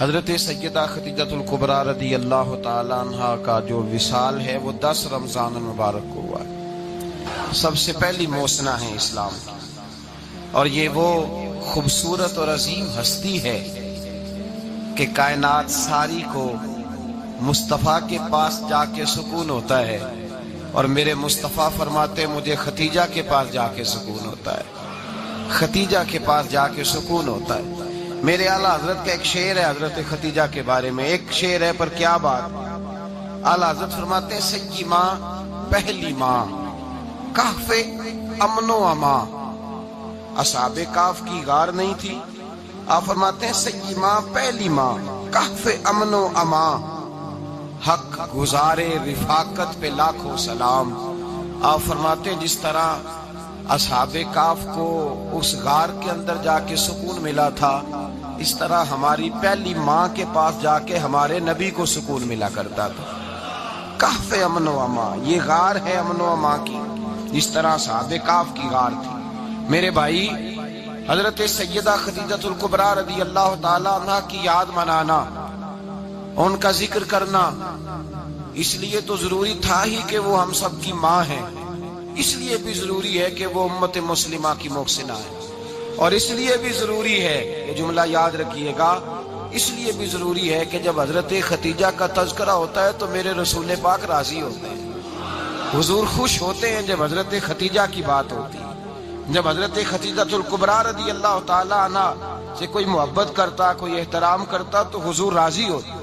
حضرت سیدہ خدیجہ الکبریٰ رضی اللہ تعالی عنہ کا جو وصال ہے وہ 10 رمضان المبارک کو ہوا ہے۔ سب سے پہلی موسنہ ہے اسلام کی، اور یہ وہ خوبصورت اور عظیم ہستی ہے کہ کائنات ساری کو مصطفیٰ کے پاس جا کے سکون ہوتا ہے، اور میرے مصطفیٰ فرماتے مجھے ختیجہ کے پاس جا کے سکون ہوتا ہے، ختیجہ کے پاس جا کے سکون ہوتا ہے۔ میرے اعلیٰ حضرت کا ایک شعر ہے حضرت ختیجہ کے بارے میں، ایک شعر ہے پر کیا بات۔ اعلیٰ حضرت فرماتے ہیں سیدی ماں، پہلی ماں، کہف امن و امان۔ اصحاب کہف کی غار نہیں تھی، آپ فرماتے ہیں سیدی ماں، پہلی ماں، کہف امن و امان، حق گزارے رفاقت پہ لاکھوں سلام۔ آپ فرماتے ہیں جس طرح اصحاب کہف کو اس غار کے اندر جا کے سکون ملا تھا، اس طرح ہماری پہلی ماں کے پاس جا کے ہمارے نبی کو سکون ملا کرتا تھا۔ کہف امن و امان، یہ غار ہے امن و امان کی، جس طرح اصحاب کہف کی غار تھی۔ میرے بھائی، حضرت سیدہ خدیجہ الکبریٰ رضی اللہ تعالی عنہ کی یاد منانا، ان کا ذکر کرنا اس لیے تو ضروری تھا ہی کہ وہ ہم سب کی ماں ہے، اس لیے بھی ضروری ہے کہ وہ امت مسلمہ کی محسنہ ہے، اور اس لیے بھی ضروری ہے، یہ جملہ یاد رکھیے گا، اس لیے بھی ضروری ہے کہ جب حضرت ختیجہ کا تذکرہ ہوتا ہے تو میرے رسول پاک راضی ہوتے ہیں، حضور خوش ہوتے ہیں جب حضرت ختیجہ کی بات ہوتی ہے۔ جب حضرت خدیجہ الکبریٰ رضی اللہ تعالی عنہ سے کوئی محبت کرتا، کوئی احترام کرتا تو حضور راضی ہوتے۔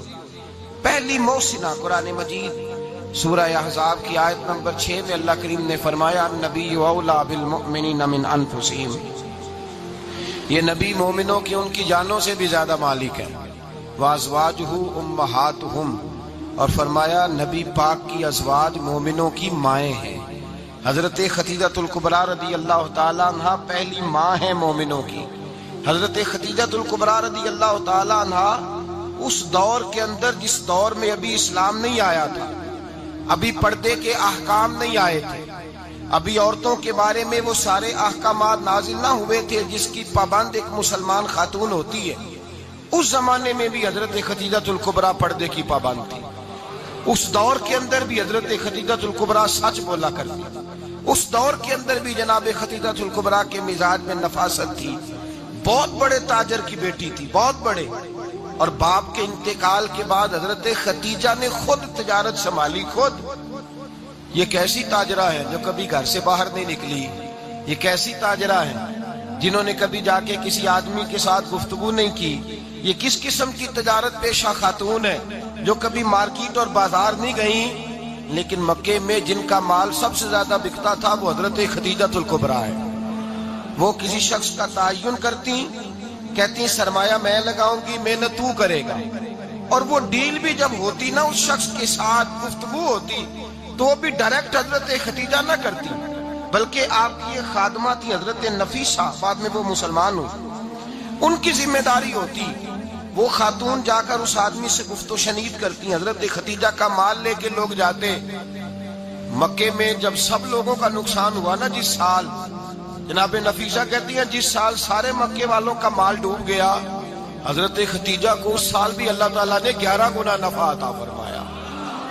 پہلی محسنہ قرآن مجید سورہ احزاب کی آیت نمبر 6 میں اللہ کریم نے فرمایا النبی اولیٰ بالمؤمنین من انفسہم، یہ نبی مومنوں کی ان کی جانوں سے بھی زیادہ مالک ہے، وازواجہ امہاتہم، اور فرمایا نبی پاک کی ازواج مومنوں کی مائیں ہیں۔ حضرت خدیجہ الکبریٰ رضی اللہ تعالی عنہ پہلی ماں ہے مومنوں کی۔ حضرت خدیجہ الکبریٰ رضی اللہ تعالی عنہ اس دور کے اندر جس دور میں ابھی اسلام نہیں آیا تھا، ابھی پردے کے احکام نہیں آئے تھے، ابھی عورتوں کے بارے میں وہ سارے احکامات نازل نہ ہوئے تھے جس کی پابند ایک مسلمان خاتون ہوتی ہے، اس زمانے میں بھی حضرت خدیجہ الکبریٰ پردے کی پابند تھی۔ اس دور کے اندر بھی حضرت خدیجہ الکبریٰ سچ بولا کرتی، اس دور کے اندر بھی جناب خدیجہ الکبریٰ کے مزاج میں نفاست تھی، بہت بڑے تاجر کی بیٹی تھی، بہت بڑے، اور باپ کے انتقال کے بعد حضرت خدیجہ نے خود تجارت سنبھالی، خود۔ یہ کیسی تاجرہ ہے جو کبھی گھر سے باہر نہیں نکلی، یہ کیسی تاجرہ ہے جنہوں نے کبھی جا کے کسی آدمی کے ساتھ گفتگو نہیں کی، یہ کس قسم کی تجارت پیشہ خاتون ہے جو کبھی مارکیٹ اور بازار نہیں گئیں، لیکن مکے میں جن کا مال سب سے زیادہ بکتا تھا وہ حضرت خدیجہ الکبریٰ ہے۔ وہ کسی شخص کا تعین کرتی، کہتی سرمایہ میں لگاؤں گی، محنت تو کرے گا، اور وہ ڈیل بھی جب ہوتی نا اس شخص کے ساتھ گفتگو ہوتی تو وہ بھی ڈائریکٹ حضرت خدیجہ نہ کرتی، بلکہ آپ کی ایک خادمہ تھی حضرت نفیسہ، بعد میں وہ مسلمان ہوئی، ان کی ذمہ داری ہوتی، وہ خاتون جا کر اس آدمی سے گفت و شنید کرتی۔ حضرت خدیجہ کا مال لے کے لوگ جاتے مکے میں، جب سب لوگوں کا نقصان ہوا نا جس سال، جناب نفیسہ کہتی ہیں جس سال سارے مکے والوں کا مال ڈوب گیا، حضرت خدیجہ کو اس سال بھی اللہ تعالیٰ نے 11 گنا نفع عطا فرمایا،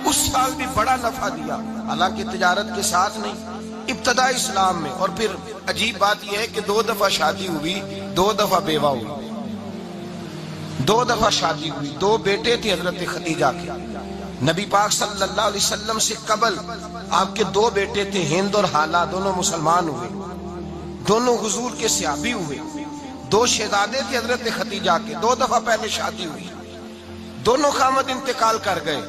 اس سال بھی بڑا نفع دیا، حالانکہ تجارت کے ساتھ نہیں، ابتدا اسلام میں۔ اور پھر عجیب بات یہ ہے کہ 2 دفعہ شادی ہوئی، 2 دفعہ بیوہ ہوئی، 2 دفعہ شادی ہوئی، 2 بیٹے تھے حضرت خدیجہ کے۔ نبی پاک صلی اللہ علیہ وسلم سے قبل آپ کے 2 بیٹے تھے، ہند اور حالہ، دونوں مسلمان ہوئے، دونوں حضور کے صحابی ہوئے۔ 2 شہزادے تھے حضرت خدیجہ کے، 2 دفعہ پہلے شادی ہوئی، دونوں خامد انتقال کر گئے،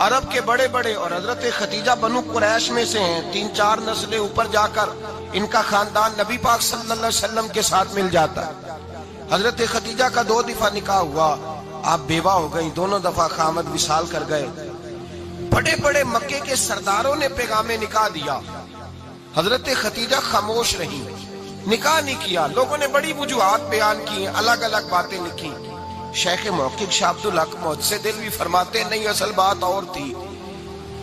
عرب کے بڑے بڑے، اور حضرت خدیجہ بنو قریش میں سے ہیں، 3-4 نسلیں اوپر جا کر ان کا خاندان نبی پاک صلی اللہ علیہ وسلم کے ساتھ مل جاتا ہے۔ حضرت خدیجہ کا 2 دفعہ نکاح ہوا، آپ بیوہ ہو گئیں، دونوں دفعہ خامد وصال کر گئے۔ بڑے بڑے مکے کے سرداروں نے پیغام نکاح دیا، حضرت خدیجہ خاموش رہی، نکاح نہیں کیا۔ لوگوں نے بڑی وجوہات بیان کی، الگ الگ باتیں لکھی۔ شیخ محقق شاہ عبدالحق محدث دہلوی فرماتے ہیں نہیں، اصل بات اور تھی۔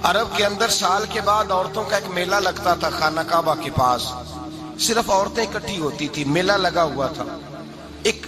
عرب کے اندر سال کے بعد عورتوں کا ایک میلہ لگتا تھا خانہ کعبہ کے پاس، صرف عورتیں اکٹھی ہوتی تھی، میلہ لگا ہوا تھا۔ ایک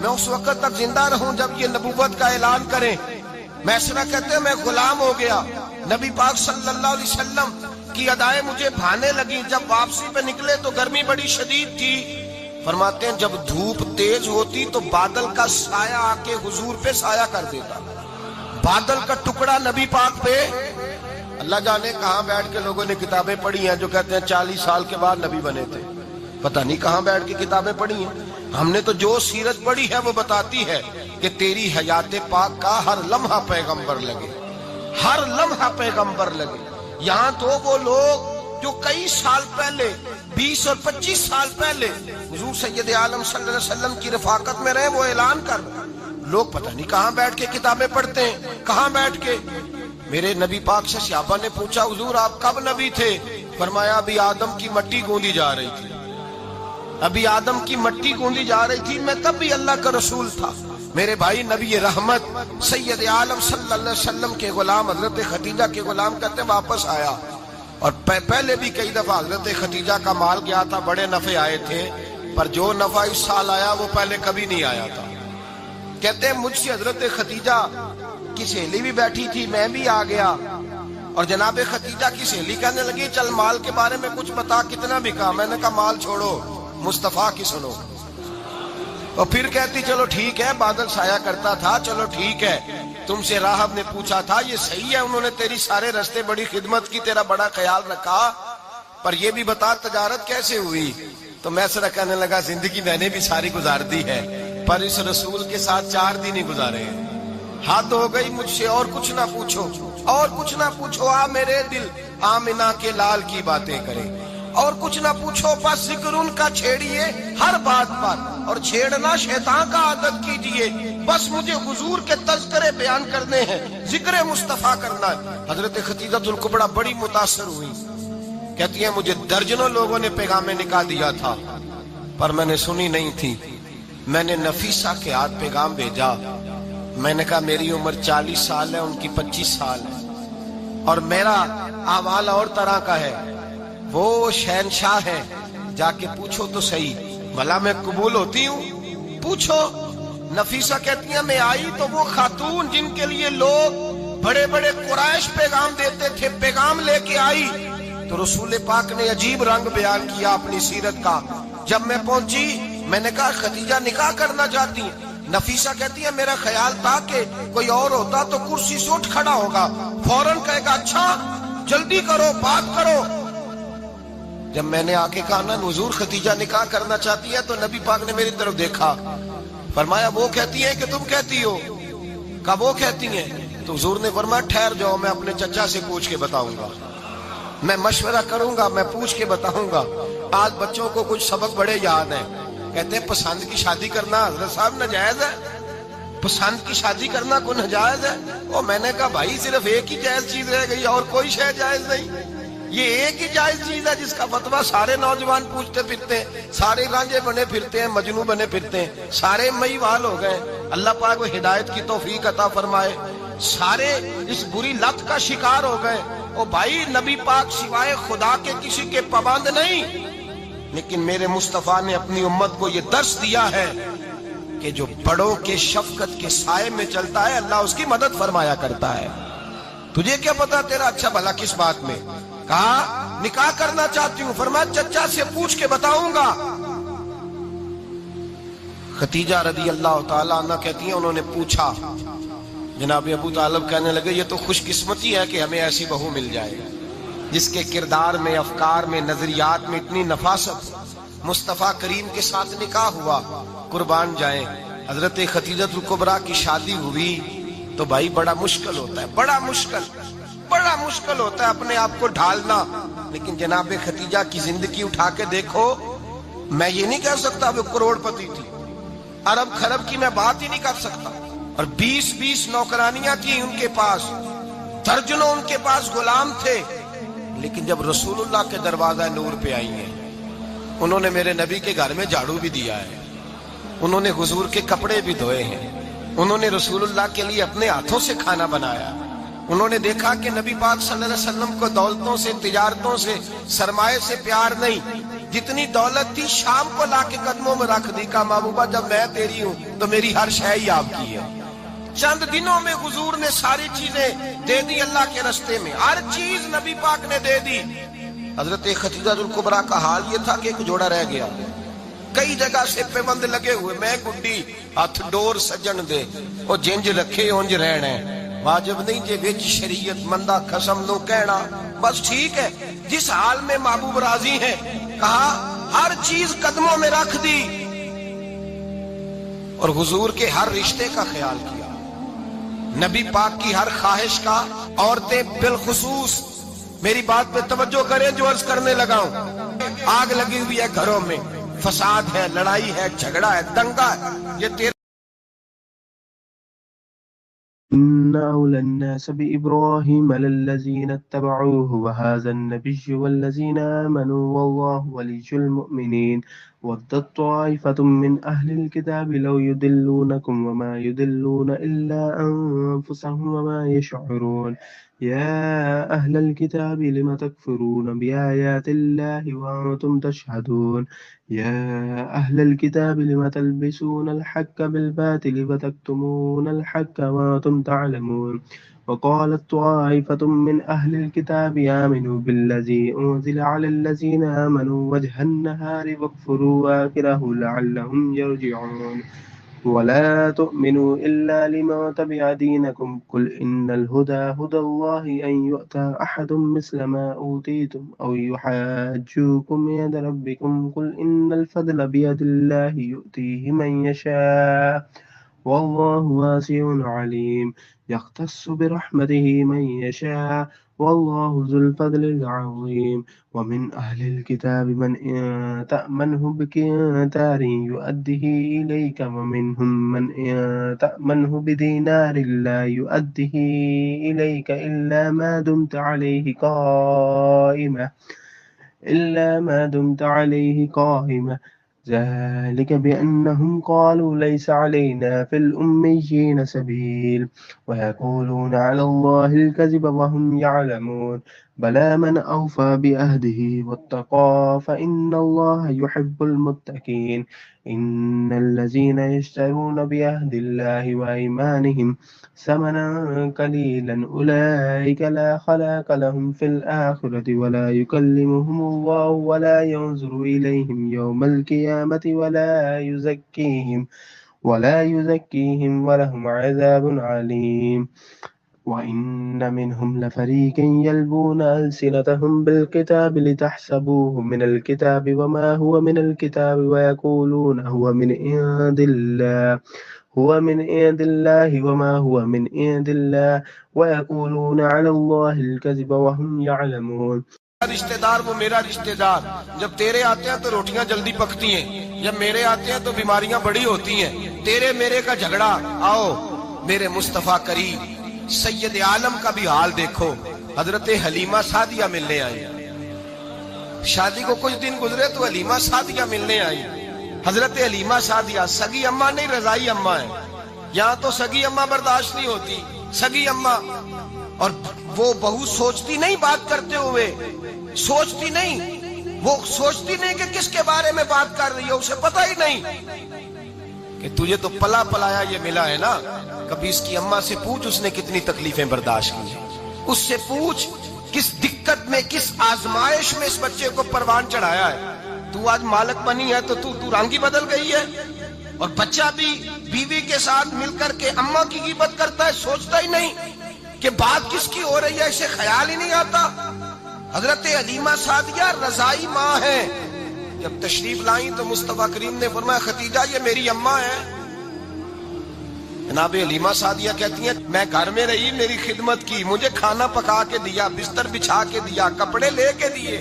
میں اس وقت تک زندہ رہوں جب یہ نبوت کا اعلان کریں۔ میسرہ کہتے ہیں میں غلام ہو گیا، نبی پاک صلی اللہ علیہ وسلم کی ادائیں مجھے بھانے لگی۔ جب واپسی پہ نکلے تو گرمی بڑی شدید تھی، فرماتے ہیں جب دھوپ تیز ہوتی تو بادل کا سایہ آ کے حضور پہ سایہ کر دیتا، بادل کا ٹکڑا نبی پاک پہ۔ اللہ جانے کہاں بیٹھ کے لوگوں نے کتابیں پڑھی ہیں جو کہتے ہیں 40 سال کے بعد نبی بنے تھے، پتہ نہیں کہاں بیٹھ کے کتابیں پڑھی ہیں۔ ہم نے تو جو سیرت پڑھی ہے وہ بتاتی ہے کہ تیری حیات پاک کا ہر لمحہ پیغمبر لگے، ہر لمحہ پیغمبر لگے۔ یہاں تو وہ لوگ جو کئی سال پہلے 20 اور 25 سال پہلے حضور سید عالم صلی اللہ علیہ وسلم کی رفاقت میں رہے وہ اعلان کر رہے، لوگ پتہ نہیں کہاں بیٹھ کے کتابیں پڑھتے ہیں، کہاں بیٹھ کے۔ میرے نبی پاک سے صحابہ نے پوچھا حضور آپ کب نبی تھے؟ فرمایا ابھی آدم کی مٹی گوندی جا رہی تھی، ابھی آدم کی مٹی گوندی جا رہی تھی، میں تب بھی اللہ کا رسول تھا۔ میرے بھائی نبی رحمت سید عالم صلی اللہ علیہ وسلم کے غلام حضرت خدیجہ کے غلام کہتے ہیں واپس آیا، اور پہلے بھی کئی دفعہ حضرت خدیجہ کا مال گیا تھا، بڑے نفع آئے تھے، پر جو نفع اس سال آیا وہ پہلے کبھی نہیں آیا تھا۔ کہتے ہیں مجھ سے حضرت خدیجہ کی سہیلی بھی بیٹھی تھی، میں بھی آ گیا، اور جناب خدیجہ کی سہیلی کہنے لگی چل مال کے بارے میں کچھ بتا کتنا بکا؟ میں نے کہا مال چھوڑو مصطفیٰ کی سنو۔ اور پھر کہتی چلو ٹھیک ہے، بادل سایہ کرتا تھا، چلو ٹھیک ہے، تم سے راہب نے پوچھا تھا یہ صحیح ہے، انہوں نے تیری سارے رستے بڑی خدمت کی، تیرا بڑا خیال رکھا، پر یہ بھی بتا تجارت کیسے ہوئی؟ تو میں سر کہنے لگا زندگی میں نے بھی ساری گزار دی ہے، پر اس رسول کے ساتھ 4 دن ہی گزارے ہیں، حد ہو گئی مجھ سے، اور کچھ نہ پوچھو، اور کچھ نہ پوچھو، آ میرے دل آمنہ کے لال کی باتیں کرے، اور کچھ نہ پوچھو، بس ذکر ان کا چھیڑیے ہر بات پر، اور چھیڑنا شیطان کا عادت کیجئے، بس مجھے حضور کے تذکرے بیان کرنے ہیں، ذکر مصطفیٰ کرنا ہے۔ حضرت خدیجہ الکبریٰ بڑی متاثر ہوئی، کہتی ہیں مجھے درجنوں لوگوں نے پیغام نکاح دیا تھا پر میں نے سنی نہیں تھی، میں نے نفیسہ کے ہاتھ پیغام بھیجا، میں نے کہا میری عمر 40 سال ہے، ان کی 25 سال ہے، اور میرا اعمال اور طرح کا ہے، وہ شہنشاہ ہے، جا کے پوچھو تو صحیح بھلا میں قبول ہوتی ہوں، پوچھو۔ نفیسہ کہتی ہیں میں آئی تو وہ خاتون جن کے لیے لوگ بڑے بڑے قریش پیغام دیتے تھے پیغام لے کے آئی، تو رسول پاک نے عجیب رنگ بیان کیا اپنی سیرت کا۔ جب میں پہنچی میں نے کہا خدیجہ نکاح کرنا چاہتی ہیں؟ نفیسہ کہتی ہے میرا خیال تھا کہ کوئی اور ہوتا تو کرسی سے اٹھ کھڑا ہوگا، فوراً کہے گا اچھا جلدی کرو بات کرو۔ جب میں نے آ کے کہا نا حضور خدیجہ نکاح کرنا چاہتی ہے، تو نبی پاک نے میری طرف دیکھا، فرمایا وہ کہتی ہے کہ تم کہتی ہو؟ کہا وہ کہتی ہیں، تو حضور نے فرمایا ٹھہر جاؤ میں اپنے چچا سے پوچھ کے بتاؤں گا، میں مشورہ کروں گا، میں پوچھ کے بتاؤں گا۔ آج بچوں کو کچھ سبق بڑے یاد ہیں، کہتے ہیں پسند کی شادی کرنا حضرت صاحب ناجائز ہے، پسند کی شادی کرنا کوئی ناجائز ہے؟ اور میں نے کہا بھائی صرف ایک ہی جائز چیز رہ گئی، اور کوئی شے جائز نہیں، یہ ایک ہی جائز چیز ہے جس کا فتویٰ سارے نوجوان پوچھتے پھرتے ہیں، سارے رانجے بنے پھرتے ہیں، مجنوں بنے پھرتے ہیں، سارے مئیوال ہو گئے۔ اللہ پاک وہ ہدایت کی توفیق عطا فرمائے، سارے اس بری لت کا شکار ہو گئے۔ او بھائی نبی پاک سوائے خدا کے کسی کے پابند نہیں، لیکن میرے مصطفیٰ نے اپنی امت کو یہ درس دیا ہے کہ جو بڑوں کے شفقت کے سائے میں چلتا ہے اللہ اس کی مدد فرمایا کرتا ہے۔ تجھے کیا پتا تیرا اچھا بھلا کس بات میں؟ کہا نکاح کرنا چاہتی ہوں، فرمایا چچا سے پوچھ کے بتاؤں گا۔ خدیجہ رضی اللہ تعالیٰ عنہ کہتی ہیں انہوں نے پوچھا، جناب ابو طالب کہنے لگے یہ تو خوش قسمتی ہے کہ ہمیں ایسی بہو مل جائے جس کے کردار میں، افکار میں، نظریات میں اتنی نفاست۔ مصطفیٰ کریم کے ساتھ نکاح ہوا، قربان جائیں حضرت خدیجہ الکبریٰ کی شادی ہوئی تو بھائی بڑا مشکل ہوتا ہے، بڑا مشکل ہوتا ہے اپنے آپ کو ڈھالنا، لیکن جناب خدیجہ کی زندگی اٹھا کے دیکھو، میں یہ نہیں کہہ سکتا وہ کروڑ پتی تھی، ارب خرب کی میں بات ہی نہیں کر سکتا، اور 20 نوکرانیاں تھیں ان کے پاس، درجنوں ان کے پاس غلام تھے، لیکن جب رسول اللہ کے دروازہ نور پہ آئی ہیں، انہوں نے میرے نبی کے گھر میں جھاڑو بھی دیا ہے، انہوں نے حضور کے کپڑے بھی دھوئے ہیں، انہوں نے رسول اللہ کے لیے اپنے ہاتھوں سے کھانا بنایا، انہوں نے دیکھا کہ نبی پاک صلی اللہ علیہ وسلم کو دولتوں سے، تجارتوں سے، سرمایے سے پیار نہیں، جتنی دولت تھی شام کو لا کے قدموں میں رکھ دی، کہا محبوبہ جب میں تیری ہوں تو میری ہر شے ہی آپ کی ہے۔ چند دنوں میں حضور نے ساری چیزیں دے دی اللہ کے رستے میں، ہر چیز نبی پاک نے دے دی۔ حضرت خدیجہ الکبریٰ کا حال یہ تھا کہ ایک جوڑا رہ گیا، کئی جگہ سے پیوند لگے ہوئے، میں گڈی ہاتھ ڈور سجن دے، وہ جنج رکھے انج رہنے، واجب نہیں جے وچ شریعت مندہ قسم لو کہنا، بس ٹھیک ہے۔ جس حال میں محبوب راضی ہیں، کہا ہر چیز قدموں میں رکھ دی اور حضور کے ہر رشتے کا خیال کیا، نبی پاک کی ہر خواہش کا۔ عورتیں بالخصوص میری بات پہ توجہ کریں جو عرض کرنے لگا ہوں، آگ لگی ہوئی ہے گھروں میں، فساد ہے، لڑائی ہے، جھگڑا ہے، دنگا ہے، یہ تیرے إن أولى الناس بإبراهيم للذين اتبعوه وهذا النبي والذين آمنوا والله ولي المؤمنين ودت طائفة من أهل الكتاب لو يضلونكم وما يضلون إلا أنفسهم وما يشعرون يا أهل الكتاب لم تكفرون بآيات الله وأنتم تشهدون يا أهل الكتاب لم تلبسون الحق بالباطل وتكتمون الحق وأنتم تعلمون وقالت طائفة من أهل الكتاب آمنوا بالذي أنزل على الذين آمنوا وجه النهار واكفروا آخره لعلهم يرجعون ولا تؤمنوا إلا لمن تبع دينكم قل إن الهدى هدى الله أن يؤتى أحد مثل ما أوتيتم أو يحاجوكم عند ربكم قل إن الفضل بيد الله يؤتيه من يشاء والله واسع عليم يختص برحمته من يشاء والله ذو الفضل العظيم ومن أهل الكتاب من إن تأمنه بقنطار يؤده إليك ومنهم من إن تأمنه بدينار لا يؤده إليك إلا ما دمت عليه قائمة ذلك بأنهم قالوا ليس علينا في الأميين سبيل ويقولون على الله الكذب وهم يعلمون بلى من أوفى بعهده واتقى فإن الله يحب المتقين إن الذين يشترون بعهد الله وأيمانهم ثمنا قليلا أولئك لا خلاق لهم في الآخرة ولا يكلمهم الله ولا ينظر إليهم يوم القيامة ولا يزكيهم ولهم عذاب عليم وإن منهم لفريقا يلبون ألسنتهم بالكتاب لتحسبوه من الكتاب وما هو من الكتاب ويقولون هو من عند الله وما هو من عند الله ويقولون على الله الكذب وهم يعلمون رشتہ دار وہ میرا رشتہ دار، جب تیرے آتے ہیں تو روٹیاں جلدی پکتی ہیں، جب میرے آتے ہیں تو بیماریاں بڑی ہوتی ہیں، تیرے میرے کا جھگڑا۔ آؤ میرے مصطفیٰ کریم سید عالم کا بھی حال دیکھو، حضرت حلیمہ سعدیہ ملنے آئی، شادی کو کچھ دن گزرے تو حلیمہ سعدیہ ملنے آئی۔ حضرت حلیمہ سعدیہ سگی اماں نہیں، رضائی اماں ہے، یہاں تو سگی اماں برداشت نہیں ہوتی، سگی اماں، اور وہ بہو سوچتی نہیں بات کرتے ہوئے، سوچتی نہیں، وہ سوچتی نہیں کہ کس کے بارے میں بات کر رہی ہے، اسے پتہ ہی نہیں کہ تجھے تو پلا پلایا یہ ملا ہے نا۔ کبھی اس کی اماں سے پوچھ اس نے کتنی تکلیفیں برداشت کی، اس سے پوچھ کس دقت میں، کس آزمائش میں اس بچے کو پروان چڑھایا ہے۔ تو آج مالک بنی ہے تو تو رنگ ہی بدل گئی ہے، اور بچہ بھی بیوی کے ساتھ مل کر کے اماں کی غیبت کرتا ہے، سوچتا ہی نہیں کہ بات کس کی ہو رہی ہے، اسے خیال ہی نہیں آتا۔ حضرت حلیمہ سعدیہ رضائی ماں ہے، جب تشریف لائیں تو مصطفیٰ کریم نے فرمایا خدیجہ یہ میری اماں ہے۔ جناب حلیمہ سعدیہ کہتی ہیں میں گھر میں رہی، میری خدمت کی، مجھے کھانا پکا کے دیا، بستر بچھا کے دیا، کپڑے لے کے دیے،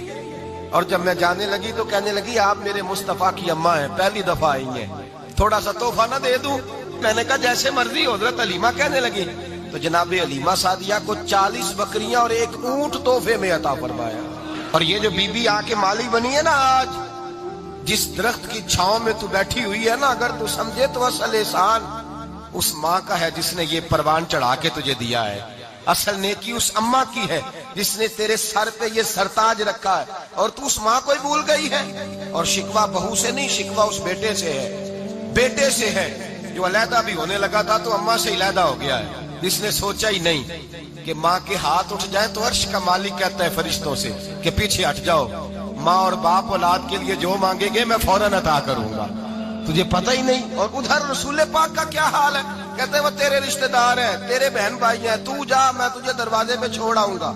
اور جب میں جانے لگی تو کہنے لگی آپ میرے مصطفیٰ کی اماں ہیں، پہلی دفعہ آئی ہیں، تھوڑا سا تحفہ نہ دے دوں؟ میں نے کہا جیسے مرضی۔ حضرت حلیمہ کہنے لگی تو جناب حلیمہ سعدیہ کو 40 بکریاں اور 1 اونٹ تحفے میں عطا فرمایا۔ اور یہ جو بی بی آ کے مالی بنی ہے نا، آج جس درخت کی چھاؤں میں تو بیٹھی ہوئی ہے نا، اگر تو سمجھے تو اصل احسان اس ماں کا ہے جس نے یہ پروان چڑھا کے تجھے دیا ہے۔ اصل نیکی اس اماں کی ہے جس نے تیرے سر پہ یہ سرتاج رکھا ہے، اور تو اس ماں کو ہی بھول گئی ہے۔ اور شکوہ بہو سے نہیں، شکوہ اس بیٹے سے ہے، بیٹے سے ہے جو علیحدہ بھی ہونے لگا تھا تو اماں سے علیحدہ ہو گیا ہے، جس نے سوچا ہی نہیں کہ ماں کے ہاتھ اٹھ جائیں تو عرش کا مالک کہتا ہے فرشتوں سے کہ پیچھے ہٹ جاؤ، ماں اور باپ اولاد کے لیے جو مانگیں گے میں فوراً عطا کروں گا، تجھے پتہ ہی نہیں۔ اور ادھر رسول پاک کا کیا حال ہے، کہتے ہیں وہ تیرے رشتہ دار ہیں، تیرے بہن بھائی ہیں، تو جا میں تجھے دروازے پہ چھوڑ آؤں گا،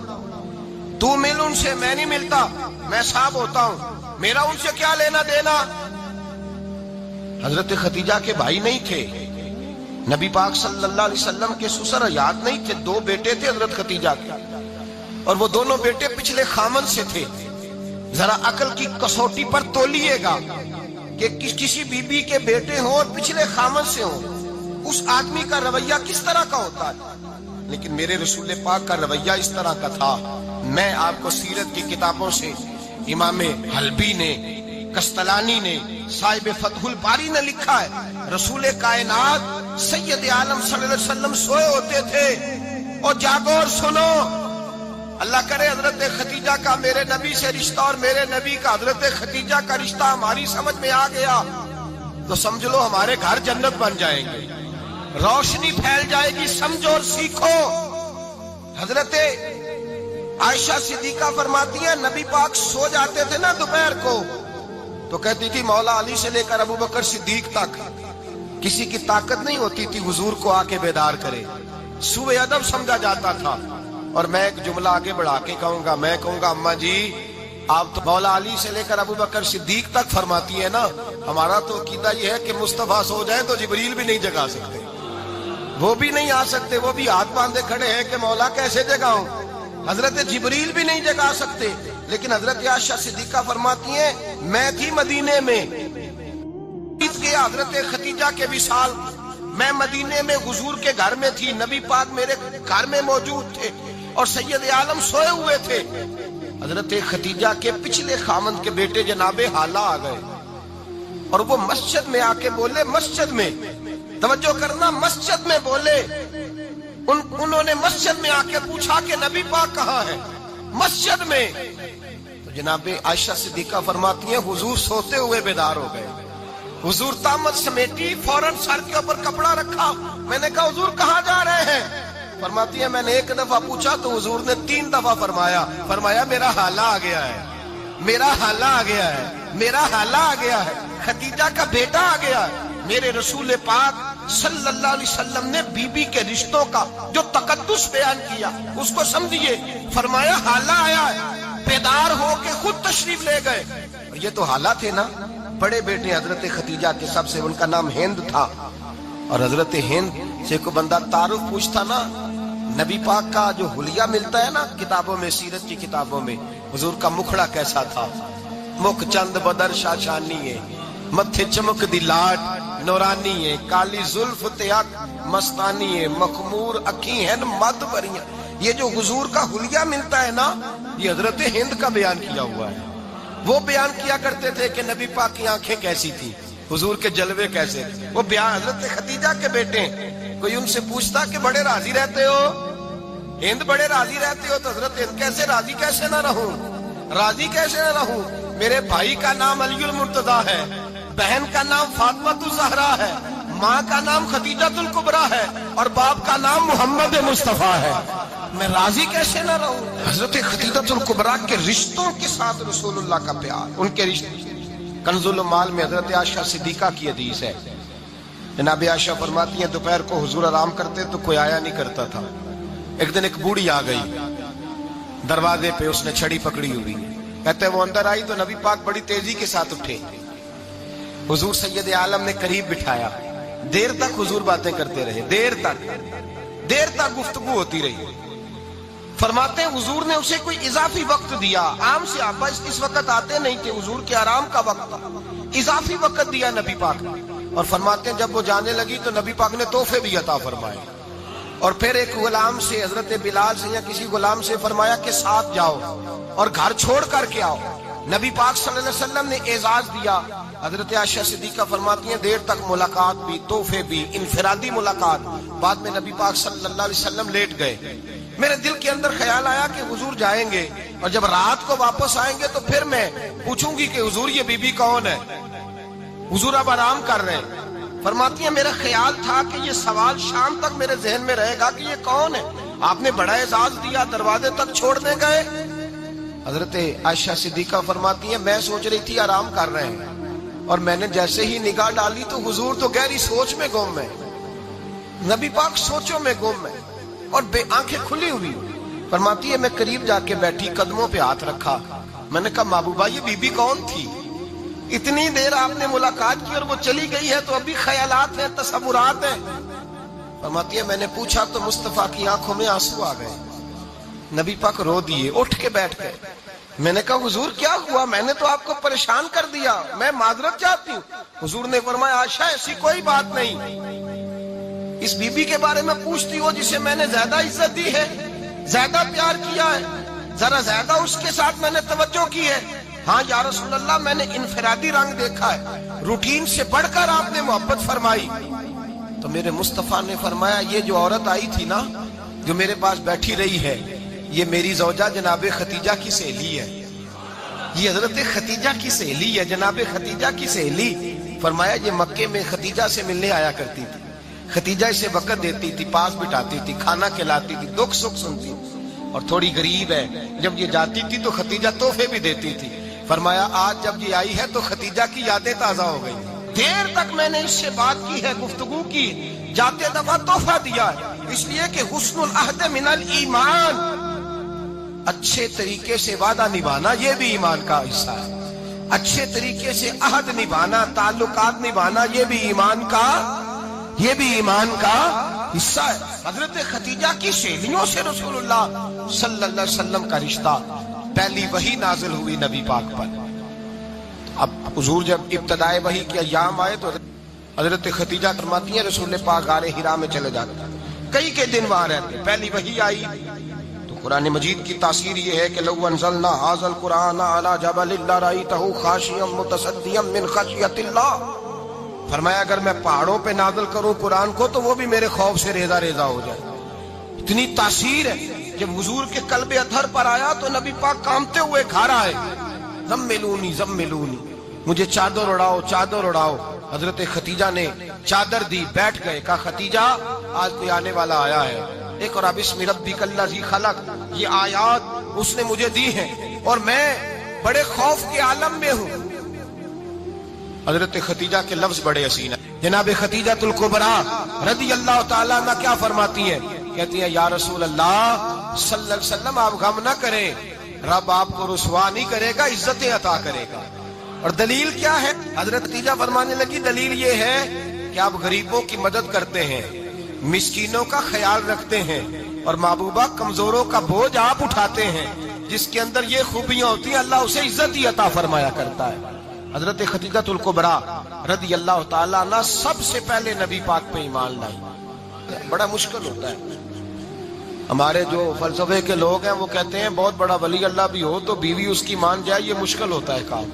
تو مل ان سے، میں نہیں ملتا، میں صاحب ہوتا ہوں، میرا ان سے کیا لینا دینا۔ حضرت خدیجہ کے بھائی نہیں تھے، نبی پاک صلی اللہ علیہ وسلم کے سسر یاد نہیں تھے، 2 بیٹے تھے حضرت خدیجہ کے، اور وہ دونوں بیٹے پچھلے خامن سے تھے۔ ذرا عقل کی کسوٹی پر تولیے گا کہ کسی بی بی کے بیٹے ہوں اور پچھلے خامن سے ہوں، اس آدمی کا رویہ کس طرح کا ہوتا ہے۔ لیکن میرے رسول پاک کا رویہ اس طرح کا تھا۔ میں آپ کو سیرت کی کتابوں سے، امام حلبی نے، کستلانی نے، صاحب فتح الباری نے لکھا ہے، رسول کائنات سید عالم صلی اللہ علیہ وسلم سوئے ہوتے تھے، اور جاگو اور سنو، اللہ کرے حضرت خدیجہ کا میرے نبی سے رشتہ اور میرے نبی کا حضرت خدیجہ کا رشتہ ہماری سمجھ میں آ گیا تو سمجھ لو ہمارے گھر جنت بن جائیں گے، روشنی پھیل جائے گی، سمجھو اور سیکھو۔ حضرت عائشہ صدیقہ فرماتی ہیں نبی پاک سو جاتے تھے نا دوپہر کو تو کہتی تھی مولا علی سے لے کر ابو بکر صدیق تک کسی کی طاقت نہیں ہوتی تھی حضور کو آ کے بیدار کرے، صبح ادب سمجھا جاتا تھا۔ اور میں ایک جملہ آگے بڑھا کے کہوں گا، میں کہوں گا اماں جی آپ تو مولا علی سے لے کر ابو بکر صدیق تک فرماتی ہے نا، ہمارا تو عقیدہ یہ ہے کہ مصطفیٰ سو جائیں تو جبریل بھی نہیں جگا سکتے، وہ بھی نہیں آ سکتے، وہ بھی ہاتھ باندھے کھڑے ہیں کہ مولا کیسے جگاؤں، حضرت جبریل بھی نہیں جگا سکتے۔ لیکن حضرت عائشہ صدیقہ فرماتی ہیں میں تھی مدینے میں، حضرت خدیجہ کے وصال، میں مدینے میں حضور کے گھر میں تھی، نبی پاک میرے گھر میں موجود تھے اور سید عالم سوئے ہوئے تھے۔ حضرت خدیجہ کے پچھلے خامند کے بیٹے جناب حالہ آ گئے اور وہ مسجد میں آ کے بولے، مسجد میں توجہ کرنا، مسجد میں بولے، انہوں نے مسجد میں آ کے پوچھا کہ نبی پاک کہاں ہے، مسجد میں۔ تو جناب عائشہ صدیقہ فرماتی ہیں حضور سوتے ہوئے بیدار ہو گئے، حضور طامت سمیٹی، فوراً سر کے اوپر کپڑا رکھا، میں نے کہا حضور کہاں جا رہے ہیں؟ فرماتی ہے میں نے 1 دفعہ پوچھا تو حضور نے 3 دفعہ فرمایا میرا حالہ آ گیا ہے، میرا حالہ آ گیا ہے، میرا حالہ آ گیا ہے، خدیجہ کا بیٹا آ گیا ہے۔ میرے رسول پاک صلی اللہ علیہ وسلم نے بی بی کے رشتوں کا جو تقدس بیان کیا اس کو سمجھیے، فرمایا حالہ آیا ہے، بیدار ہو کے خود تشریف لے گئے۔ یہ تو حالہ تھے نا، بڑے بیٹے حضرت خدیجہ کے، سب سے ان کا نام ہند تھا، اور حضرت ہند سے کوئی بندہ تعارف پوچھتا نا، نبی پاک کا جو حلیہ ملتا ہے نا کتابوں میں، سیرت کی کتابوں میں، حضور کا مکھڑا کیسا تھا، مکھ چند بدر شاشانی ہے، متھے چمک دی لاٹ نورانی ہے، کالی زلف تیاک مستانی ہے، مخمور اکھی ہیں مد بریاں۔ یہ جو حضور کا حلیہ ملتا ہے نا، یہ حضرت ہند کا بیان کیا ہوا ہے۔ وہ بیان کیا کرتے تھے کہ نبی پاک کی آنکھیں کیسی تھی، حضور کے جلوے کیسے، وہ بیان حضرت خدیجہ کے بیٹے ہیں۔ کوئی ان سے پوچھتا کہ بڑے راضی رہتے ہو ہند، بڑے راضی رہتے ہو، تو حضرت ہند کیسے راضی کیسے نہ رہوں، راضی کیسے نہ رہوں، میرے بھائی کا نام علی المرتضیٰ ہے، بہن کا نام فاطمہ الزہرا ہے، ماں کا نام خدیجہ الکبریٰ ہے، اور باپ کا نام محمد مصطفیٰ ہے، میں راضی کیسے نہ رہوں۔ حضرت خدیجہ الکبریٰ کے رشتوں کے ساتھ رسول اللہ کا پیار، ان کے رشتے۔ کنز المال میں حضرت عائشہ صدیقہ کی حدیث ہے، جناب عائشہ فرماتی ہیں دوپہر کو حضور آرام کرتے تو کوئی آیا نہیں کرتا تھا۔ ایک دن ایک بوڑھی آ گئی دروازے پہ، اس نے چھڑی پکڑی ہوئی، کہتے ہیں وہ اندر آئی تو نبی پاک بڑی تیزی کے ساتھ اٹھے، حضور سید عالم نے قریب بٹھایا، دیر تک حضور باتیں کرتے رہے، دیر تک گفتگو ہوتی رہی۔ فرماتے ہیں حضور نے اسے کوئی اضافی وقت دیا، عام صحابہ اس وقت آتے نہیں تھے، حضور کے آرام کا وقت تھا، اضافی وقت دیا نبی پاک نے۔ اور فرماتے ہیں جب وہ جانے لگی تو نبی پاک نے تحفے بھی عطا فرمائے، اور پھر ایک غلام سے، حضرت بلال سے یا کسی غلام سے فرمایا کہ ساتھ جاؤ اور گھر چھوڑ کر کے آؤ۔ نبی پاک صلی اللہ علیہ وسلم نے اعزاز دیا۔ حضرت عائشہ صدیقہ فرماتی ہیں دیر تک ملاقات بھی، تحفے بھی، انفرادی ملاقات۔ بعد میں نبی پاک صلی اللہ علیہ وسلم لیٹ گئے، میرے دل کے اندر خیال آیا کہ حضور جائیں گے اور جب رات کو واپس آئیں گے تو پھر میں پوچھوں گی کہ حضور یہ بی بی کون ہے، حضور اب آرام کر رہے ہیں۔ فرماتی ہیں میرا خیال تھا کہ یہ سوال شام تک میرے ذہن میں رہے گا کہ یہ کون ہے، آپ نے بڑا اعزاز دیا، دروازے تک چھوڑنے گئے۔ حضرت عائشہ صدیقہ فرماتی ہیں میں سوچ رہی تھی آرام کر رہے ہیں، اور میں نے جیسے ہی نگاہ ڈالی تو حضور تو گہری سوچ میں گم ہے، نبی پاک سوچوں میں گم ہے اور بے آنکھیں کھلی ہوئی۔ فرماتی ہے میں قریب جا کے بیٹھی، قدموں پہ ہاتھ رکھا، میں نے کہا محبوبہ یہ بی بی کون تھی؟ اتنی دیر آپ نے ملاقات کی اور وہ چلی گئی ہے تو ابھی خیالات ہیں، تصورات ہیں۔ فرماتی ہے میں نے پوچھا تو مصطفیٰ کی آنکھوں میں آنسو آ گئے، نبی پاک رو دیے، اٹھ کے بیٹھ گئے۔ میں نے کہا حضور کیا ہوا؟ میں نے تو آپ کو پریشان کر دیا، میں معذرت چاہتی ہوں۔ حضور نے فرمایا عائشہ ایسی کوئی بات نہیں، اس بی بی کے بارے میں پوچھتی ہو جسے میں نے زیادہ عزت دی ہے، زیادہ پیار کیا ہے، ذرا زیادہ اس کے ساتھ میں نے توجہ کی ہے۔ ہاں یا رسول اللہ میں نے انفرادی رنگ دیکھا ہے، روٹین سے بڑھ کر آپ نے محبت فرمائی۔ تو میرے مصطفیٰ نے فرمایا یہ جو عورت آئی تھی نا، جو میرے پاس بیٹھی رہی ہے، یہ میری زوجہ جناب خدیجہ کی سہیلی ہے، یہ حضرت خدیجہ کی سہیلی ہے، جناب خدیجہ کی سہیلی۔ فرمایا یہ مکے میں خدیجہ سے ملنے آیا کرتی تھی، خدیجہ اسے وقت دیتی تھی، پاس بٹھاتی تھی، کھانا کھلاتی تھی، دکھ سکھ سنتی، اور تھوڑی غریب ہے، جب یہ جاتی تھی تو خدیجہ تحفے بھی دیتی تھی۔ فرمایا آج جب یہ آئی ہے تو خدیجہ کی یادیں تازہ ہو گئی، دیر تک میں نے اس سے بات کی ہے، گفتگو کی، جاتے دفعہ تحفہ دیا ہے، اس لیے کہ حسن العہد من الایمان، اچھے طریقے سے وعدہ نبھانا یہ بھی ایمان کا حصہ ہے، اچھے طریقے سے عہد نبھانا، تعلقات نبھانا یہ بھی ایمان کا حصہ ہے۔ حضرت خدیجہ کی سہیلیوں سے رسول اللہ صلی اللہ علیہ وسلم کا رشتہ، پہلی وحی نازل ہوئی نبی پاک پر۔ اب حضور جب ابتدائے وحی کے ایام آئے تو حضرت خدیجہ فرماتی ہیں رسول پاک غار حرا میں چلے جاتے، کئی کے دن وہاں رہتے، پہلی وحی آئی تو قرآن مجید کی تاثیر یہ ہے کہ لو انزلنا ھذا القرآن علی جبل لرأیتہ خاشعا متصدعا من خشیۃ اللہ، فرمایا اگر میں پہاڑوں پہ نازل کروں قرآن کو تو وہ بھی میرے خوف سے ریزہ ریزہ ہو جائے، اتنی تاثیر ہے۔ جب حضور کے قلب اطہر پر آیا تو نبی پاک کامتے ہوئے گھر آئے، زملونی زملونی، مجھے چادر اڑاؤ چادر اڑاؤ۔ حضرت خدیجہ نے چادر دی، بیٹھ گئے، کہا خدیجہ آج کوئی آنے والا آیا ہے، اقرأ بسم ربک الذی خلق، یہ آیات اس نے مجھے دی ہیں اور میں بڑے خوف کے عالم میں ہوں۔ حضرت خدیجہ کے لفظ بڑے حسین ہیں۔ جناب خدیجہ الکبریٰ رضی اللہ تعالیٰ عنہ کیا فرماتی ہیں؟ کہتی ہیں یا رسول اللہ صلی اللہ علیہ وسلم آپ غم نہ کریں، رب آپ کو رسوا نہیں کرے گا، عزتیں عطا کرے گا۔ اور دلیل کیا ہے؟ حضرت خدیجہ فرمانے لگی دلیل یہ ہے کہ آپ غریبوں کی مدد کرتے ہیں، مسکینوں کا خیال رکھتے ہیں، اور محبوبہ کمزوروں کا بوجھ آپ اٹھاتے ہیں، جس کے اندر یہ خوبیاں ہوتی ہیں اللہ اسے عزت ہی عطا فرمایا کرتا ہے۔ حضرت خدیجہ الکبریٰ رضی اللہ تعالیٰ عنہ سب سے پہلے نبی پاک پہ ایمان لائی۔ بڑا مشکل ہوتا ہے، ہمارے جو فلسفے کے لوگ ہیں وہ کہتے ہیں بہت بڑا ولی اللہ بھی ہو تو بیوی اس کی مان جائے، یہ مشکل ہوتا ہے کام،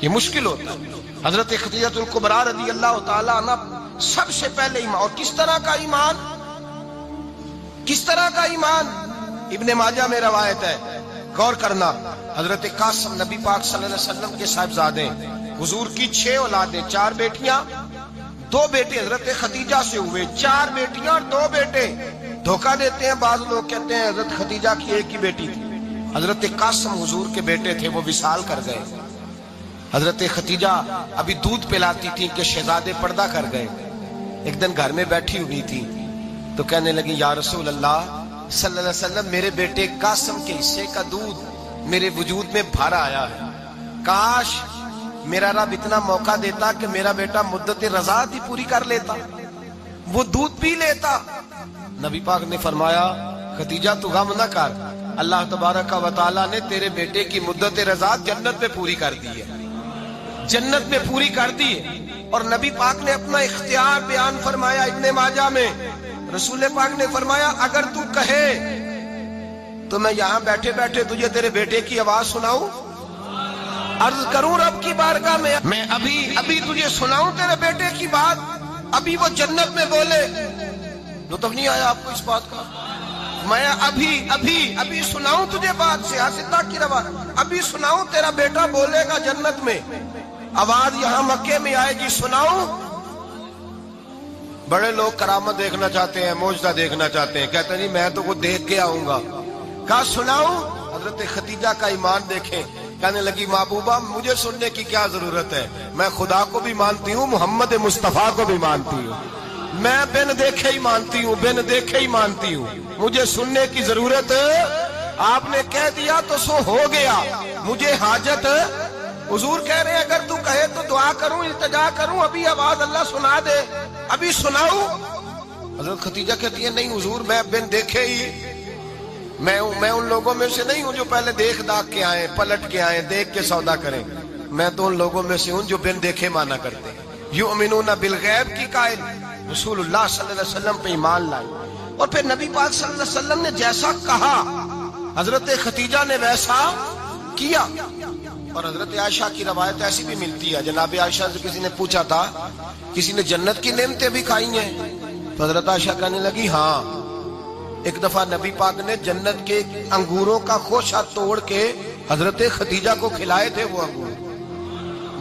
یہ مشکل ہوتا ہے۔ حضرت خدیجہ الکبریٰ رضی اللہ تعالیٰ عنہ سب سے پہلے ایمان، اور کس طرح کا ایمان؟ کس طرح کا ایمان؟ ابن ماجہ میں روایت ہے، غور کرنا، حضرت قاسم نبی پاک صلی اللہ علیہ وسلم کے صاحبزادے، حضور کی 6 اولادیں، 4 بیٹیاں 2 بیٹے حضرت خدیجہ سے ہوئے، 4 بیٹیاں اور 2 بیٹے۔ دھوکہ دیتے ہیں بعض لوگ، کہتے ہیں حضرت خدیجہ کی ایک ہی بیٹی تھی، حضرت قاسم حضور کے بیٹے تھے، وہ وصال کر گئے۔ حضرت خدیجہ ابھی دودھ پلاتی تھی کہ شہزادے پردہ کر گئے۔ ایک دن گھر میں بیٹھی ہوئی تھی تو کہنے لگی یا رسول اللہ صلی اللہ علیہ وسلم میرے بیٹے قاسم کے حصے کا دودھ میرے وجود میں بھر آیا ہے، کاش میرا رب اتنا موقع دیتا کہ میرا بیٹا مدت رضاعت ہی پوری کر لیتا، وہ دودھ پی لیتا۔ نبی پاک نے فرمایا خدیجہ تو غم نہ کر، اللہ تبارک و تعالیٰ نے تیرے بیٹے کی مدت رضاعت جنت میں پوری کر دی ہے، جنت میں پوری کر دی ہے۔ اور نبی پاک نے اپنا اختیار بیان فرمایا ابن ماجہ میں، رسول پاک نے فرمایا اگر تو کہے تو میں یہاں بیٹھے بیٹھے تجھے تیرے بیٹے کی آواز سناؤں، عرض کروں رب کی بارگاہ میں ابھی تجھے سناؤں تیرے بیٹے کی بات، ابھی وہ جنت میں بولے۔ لطف نہیں آیا آپ کو اس بات کا؟ میں ابھی سناؤں تجھے بات سیاستہ کی روایت، ابھی سناؤں تیرا بیٹا بولے گا جنت میں، آواز یہاں مکے میں آئے گی، سناؤں؟ بڑے لوگ کرامت دیکھنا چاہتے ہیں، معجزہ دیکھنا چاہتے ہیں، کہتے ہیں نہیں میں تو وہ دیکھ کے آؤں گا۔ کہا سناؤں؟ حضرت خدیجہ کا ایمان دیکھیں، کہنے لگی محبوبہ مجھے سننے کی کیا ضرورت ہے، میں خدا کو بھی مانتی ہوں، محمد مصطفیٰ کو بھی مانتی ہوں، میں بن دیکھے ہی مانتی ہوں، بن دیکھے ہی مانتی ہوں، مجھے سننے کی ضرورت آپ نے کہہ دیا تو سو ہو گیا، مجھے حاجت حضور کہہ رہے ہیں اگر تو کہے تو دعا کروں، التجا کروں، ابھی آواز اللہ سنا دے، ابھی سناؤں؟ حضرت خدیجہ کہتی ہے نہیں حضور میں بن دیکھے ہی، میں ان لوگوں میں سے نہیں ہوں جو پہلے دیکھ داکھ کے آئیں، پلٹ کے آئیں، دیکھ کے سودا کریں، میں تو ان لوگوں میں سے ہوں جو بن دیکھے مانا کرتے ہیں۔ یؤمنون بالغیب کی قائل رسول اللہ صلی اللہ علیہ وسلم پہ ایمان لائے، اور پھر نبی پاک صلی اللہ علیہ وسلم نے جیسا کہا حضرت خدیجہ نے ویسا کیا۔ اور حضرت عائشہ کی روایت ایسی بھی ملتی ہے، جناب عائشہ سے کسی نے پوچھا تھا کسی نے جنت کی نعمتیں بھی کھائی ہیں؟ تو حضرت عائشہ کہنے لگی ہاں، ایک دفعہ نبی پاک نے جنت کے انگوروں کا خوشہ توڑ کے حضرت خدیجہ کو کھلائے تھے، وہ انگور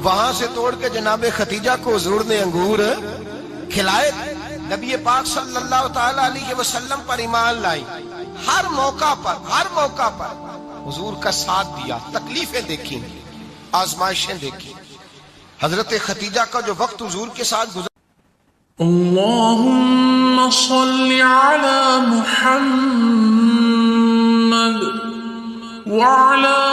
وہاں سے توڑ کے جناب خدیجہ کو حضور نے انگور کھلائے تھے۔ نبی پاک صلی اللہ تعالی علیہ وسلم پر ایمان لائی، ہر موقع پر حضور کا ساتھ دیا، تکلیفیں دیکھیں، آزمائشیں دیکھیں۔ حضرت خدیجہ کا جو وقت حضور کے ساتھ گزر اللهم صل على محمد وعلى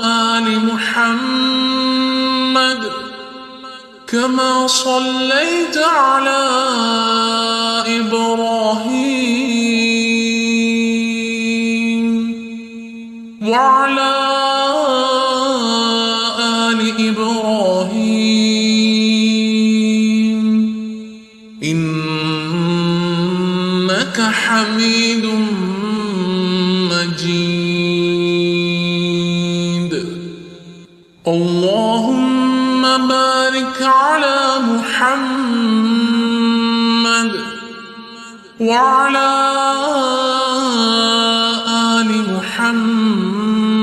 آل محمد كما صليت على إبراهيم وعلى آل إبراهيم إنك حميد مجيد اللهم بارك على محمد وعلى آل محمد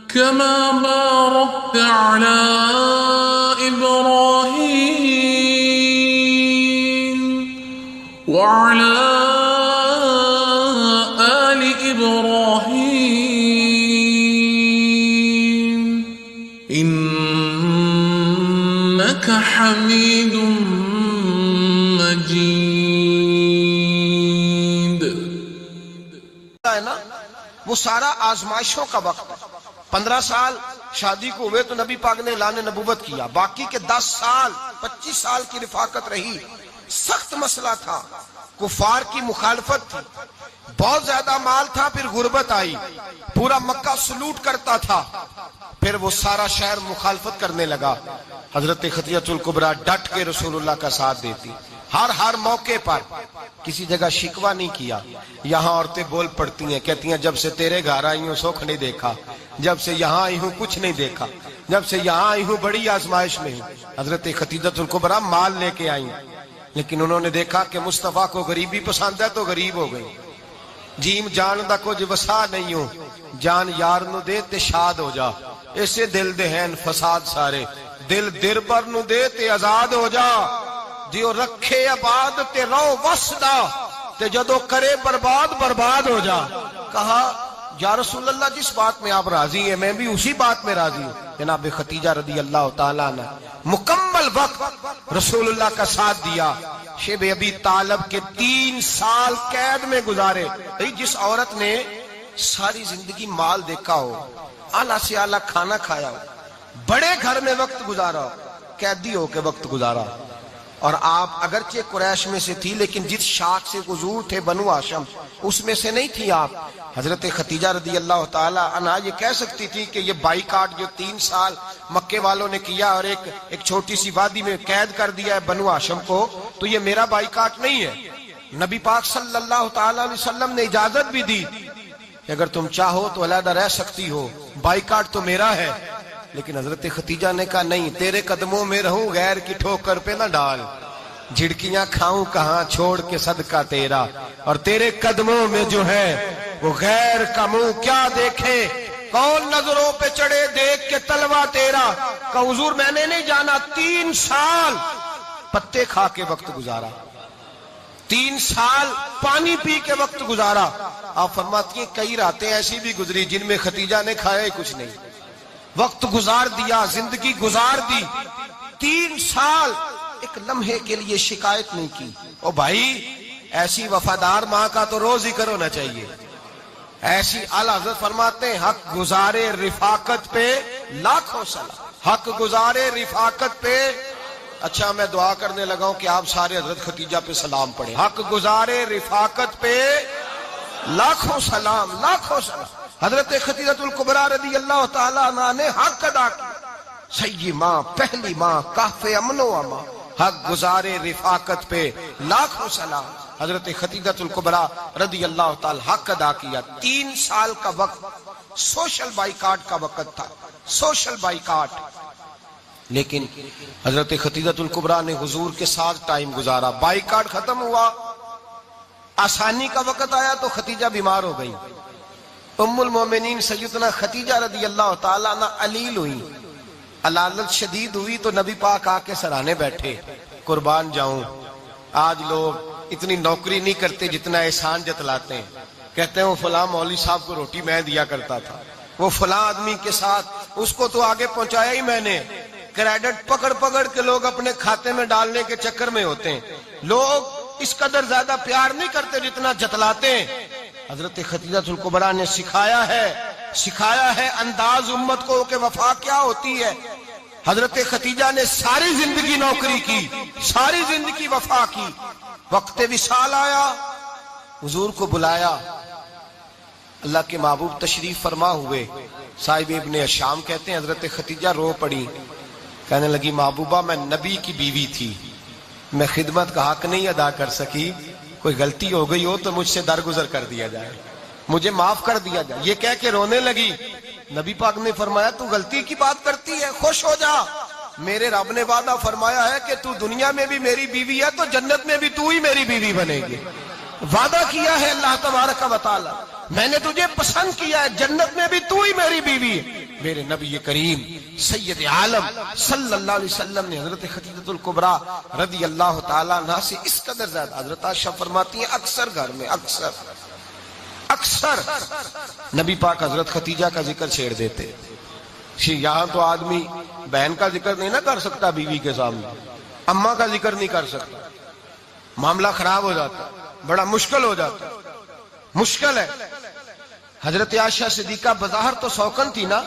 كما باركت على إبراهيم وعلى آل إبراهيم إنك حميد مجيد۔ ہے نا وہ سارا آزمائشوں کا وقت، 15 سال شادی کو ہوئے تو نبی پاک نے اعلان نبوت کیا، باقی کے 10 سال 25 سال کی رفاقت رہی، سخت مسئلہ تھا، کفار کی مخالفت تھی، بہت زیادہ مال تھا، پھر غربت آئی، پورا مکہ سلوٹ کرتا تھا، پھر وہ سارا شہر مخالفت کرنے لگا، حضرت خدیجہ الکبریٰ ڈٹ کے رسول اللہ کا ساتھ دیتی، ہر موقع پر کسی جگہ شکوہ نہیں کیا۔ یہاں عورتیں بول پڑتی ہیں، کہتی ہیں جب سے تیرے گھر آئی ہوں سکھ نہیں دیکھا، جب سے یہاں آئی ہوں کچھ نہیں دیکھا، جب سے یہاں آئی ہوں بڑی آزمائش میں ہوں۔ حضرت خدیجہ الکبریٰ مال لے کے آئی، لیکن انہوں نے دیکھا کہ مصطفیٰ کو غریبی پسند ہے تو غریب ہو گئی، جیم جان دا کچھ وسا نہیں ہو، جان یار نو دے تے شاد ہو جا، اسے دل دہین فساد سارے، دل دربر نو دے تے آزاد ہو جا، دیو رکھے آباد تے رو وسدا تے جدو کرے برباد ہو جا۔ کہا یا رسول اللہ جس بات میں آپ راضی ہیں میں بھی اسی بات میں راضی ہوں۔ جناب خدیجہ رضی اللہ تعالیٰ عنہ مکمل وقت رسول اللہ کا ساتھ دیا، شیب ابی طالب کے 3 سال قید میں گزارے۔ جس عورت نے ساری زندگی مال دیکھا ہو، اعلیٰ سے اعلیٰ کھانا کھایا ہو، بڑے گھر میں وقت گزارا ہو، قیدی ہو کے وقت گزارا، اور آپ اگرچہ قریش میں سے تھی لیکن جس شاخ سے حضور تھے بنو ہاشم اس میں سے نہیں تھی آپ۔ حضرت خدیجہ رضی اللہ تعالی عنہا یہ کہہ سکتی تھی کہ یہ بائیکاٹ جو 3 سال مکے والوں نے کیا اور ایک چھوٹی سی وادی میں قید کر دیا ہے بنو ہاشم کو، تو یہ میرا بائیکاٹ نہیں ہے۔ نبی پاک صلی اللہ تعالی علیہ وسلم نے اجازت بھی دی کہ اگر تم چاہو تو علیحدہ رہ سکتی ہو، بائیکاٹ تو میرا ہے۔ لیکن حضرت خدیجہ نے کہا نہیں، تیرے قدموں میں رہوں، غیر کی ٹھوکر پہ نہ ڈال، جھڑکیاں کھاؤں کہاں چھوڑ کے صدقہ تیرا، اور تیرے قدموں میں جو ہے وہ غیر کا منہ کیا دیکھے، کون نظروں پہ چڑھے دیکھ کے تلوا تیرا۔ کہ حضور میں نے نہیں جانا، 3 سال پتے کھا کے وقت گزارا، 3 سال پانی پی کے وقت گزارا۔ آپ فرماتی ہیں کئی راتیں ایسی بھی گزری جن میں ختیجہ نے کھایا ہی کچھ نہیں، وقت گزار دیا، زندگی گزار دی۔ 3 سال ایک لمحے کے لیے شکایت نہیں کی۔ او بھائی ایسی وفادار ماں کا تو روز ذکر ہونا چاہیے۔ ایسی اعلیٰ حضرت فرماتے ہیں حق گزارے رفاقت پہ لاکھوں سلام، حق گزارے رفاقت پہ۔ اچھا میں دعا کرنے لگا ہوں کہ آپ سارے حضرت ختیجہ پہ سلام پڑھیں۔ حق گزارے رفاقت پہ لاکھوں سلام، لاکھوں سلام۔ حضرت ختیجہ الکبریٰ رضی اللہ تعالیٰ عنہ نے حق ادا کیا، سیدی ماں، پہلی ماں، کہف امن و امان، حق گزارے رفاقت پہ لاکھوں سلام۔ حضرت ختیجہ الکبریٰ رضی اللہ تعالیٰ حق ادا کیا۔ 3 سال کا وقت سوشل بائیکاٹ کا وقت تھا، سوشل بائیکاٹ، لیکن حضرت ختیجہ الکبریٰ نے حضور کے ساتھ ٹائم گزارا۔ بائیکاٹ ختم ہوا، آسانی کا وقت آیا تو ختیجہ بیمار ہو گئی۔ ام المومنین سیدنا ختیجہ رضی اللہ تعالیٰ عنہ علیل ہوئی، علالت شدید ہوئی تو نبی پاک آ کے سرانے بیٹھے۔ قربان جاؤں، آج لوگ اتنی نوکری نہیں کرتے جتنا احسان جتلاتے ہیں۔ کہتے ہیں وہ فلاں مولوی صاحب کو روٹی میں دیا کرتا تھا، وہ فلاں آدمی کے ساتھ اس کو تو آگے پہنچایا ہی میں نے۔ کریڈٹ پکڑ پکڑ کے لوگ اپنے کھاتے میں ڈالنے کے چکر میں ہوتے ہیں۔ لوگ اس قدر زیادہ پیار نہیں کرتے جتنا جتلاتے ہیں۔ حضرت ختیجہ الکبریٰ نے سکھایا ہے انداز امت کو کہ وفا کیا ہوتی ہے۔ حضرت ختیجہ نے ساری زندگی نوکری کی، ساری زندگی وفا کی۔ وقت وصال آیا، حضور کو بلایا، اللہ کے محبوب تشریف فرما ہوئے۔ صاحب ابن الشام کہتے ہیں حضرت ختیجہ رو پڑی، کہنے لگی محبوبہ میں نبی کی بیوی تھی، میں خدمت کا حق نہیں ادا کر سکی، کوئی غلطی ہو گئی ہو تو مجھ سے درگزر کر دیا جائے، مجھے معاف کر دیا جائے۔ یہ کہہ کے رونے لگی۔ نبی پاک نے فرمایا تو غلطی کی بات کرتی ہے، خوش ہو جا، میرے رب نے وعدہ فرمایا ہے کہ تو دنیا میں بھی میری بیوی ہے تو جنت میں بھی تو ہی میری بیوی بنے گی۔ وعدہ کیا ہے اللہ تبارک و تعالی، میں نے تجھے پسند کیا ہے، جنت میں بھی تو ہی میری بیوی ہے۔ میرے نبی کریم سید عالم صلی اللہ علیہ وسلم نے حضرت ختیجہ الکبریٰ رضی اللہ تعالیٰ عنہ سے اس قدر زیادہ، حضرت عائشہ فرماتی ہیں اکثر گھر میں اکثر نبی پاک حضرت ختیجہ کا ذکر چھیڑ دیتے۔ یہاں تو آدمی بہن کا ذکر نہیں نہ کر سکتا بیوی کے سامنے، اماں کا ذکر نہیں کر سکتا، معاملہ خراب ہو جاتا، بڑا مشکل ہو جاتا، مشکل ہے۔ حضرت عائشہ صدیقہ بظاہر تو سوکن تھی نا،